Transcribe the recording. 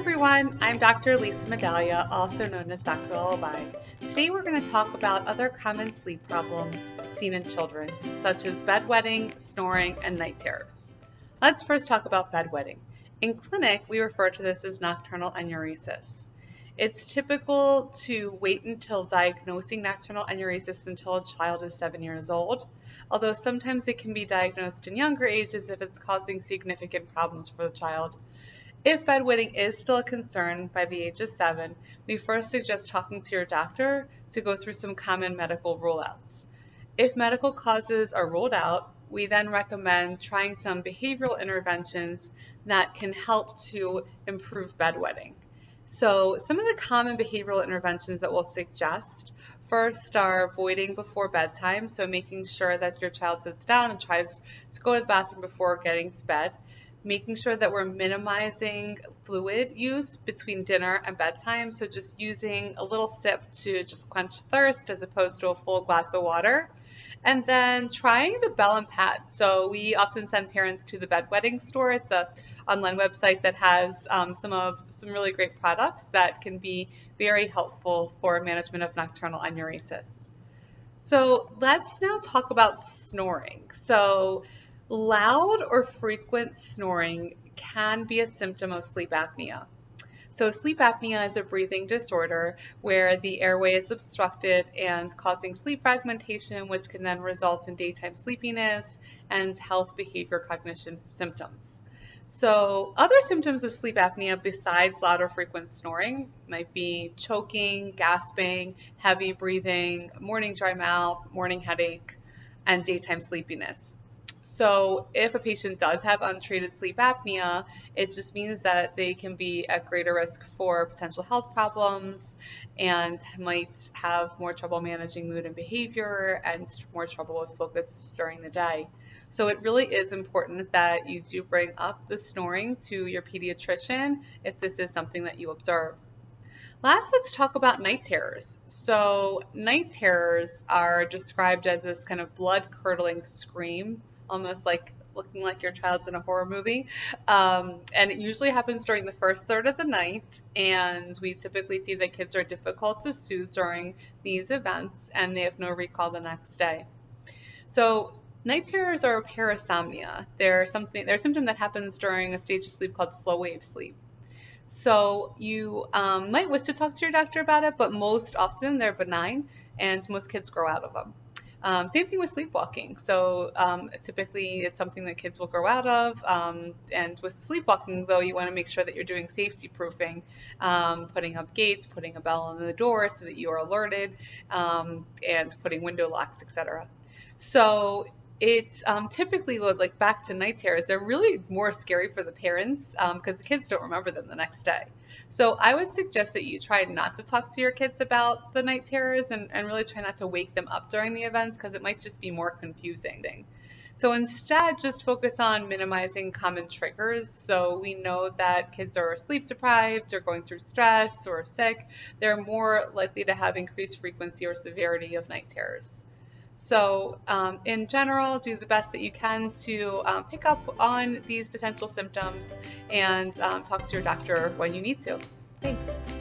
everyone, I'm Dr. Lisa Medaglia, also known as Dr. Lullaby. Today we're going to talk about other common sleep problems seen in children, such as bedwetting, snoring, and night terrors. Let's first talk about bedwetting. In clinic, we refer to this as nocturnal enuresis. It's typical to wait until diagnosing nocturnal enuresis until a child is 7 years old, although sometimes it can be diagnosed in younger ages if it's causing significant problems for the child. If bedwetting is still a concern by the age of 7, we first suggest talking to your doctor to go through some common medical rule-outs. If medical causes are ruled out, we then recommend trying some behavioral interventions that can help to improve bedwetting. So some of the common behavioral interventions that we'll suggest first are avoiding before bedtime, so making sure that your child sits down and tries to go to the bathroom before getting to bed. Making sure that we're minimizing fluid use between dinner and bedtime, so just using a little sip to just quench thirst as opposed to a full glass of water. And then trying the Bell and Pad. So we often send parents to the Bedwetting store. It's an online website that has some really great products that can be very helpful for management of nocturnal enuresis. So let's now talk about snoring. So loud or frequent snoring can be a symptom of sleep apnea. So sleep apnea is a breathing disorder where the airway is obstructed and causing sleep fragmentation, which can then result in daytime sleepiness and health, behavior, cognition symptoms. So other symptoms of sleep apnea besides loud or frequent snoring might be choking, gasping, heavy breathing, morning dry mouth, morning headache, and daytime sleepiness. So if a patient does have untreated sleep apnea, it just means that they can be at greater risk for potential health problems and might have more trouble managing mood and behavior and more trouble with focus during the day. So it really is important that you do bring up the snoring to your pediatrician if this is something that you observe. Last, let's talk about night terrors. So night terrors are described as this kind of blood-curdling scream, almost like looking like your child's in a horror movie. And it usually happens during the first third of the night, and we typically see that kids are difficult to soothe during these events, and they have no recall the next day. So night terrors are parasomnia. They're a symptom that happens during a stage of sleep called slow wave sleep. So you might wish to talk to your doctor about it, but most often they're benign and most kids grow out of them. Same thing with sleepwalking. So typically it's something that kids will grow out of. And with sleepwalking, though, you want to make sure that you're doing safety proofing, putting up gates, putting a bell on the door so that you are alerted, and putting window locks, etc. So it's typically, like back to night terrors, they're really more scary for the parents because the kids don't remember them the next day. So I would suggest that you try not to talk to your kids about the night terrors and really try not to wake them up during the events because it might just be more confusing. So instead, just focus on minimizing common triggers. So we know that kids are sleep deprived or going through stress or sick. They're more likely to have increased frequency or severity of night terrors. So in general, do the best that you can to pick up on these potential symptoms and talk to your doctor when you need to. Thanks.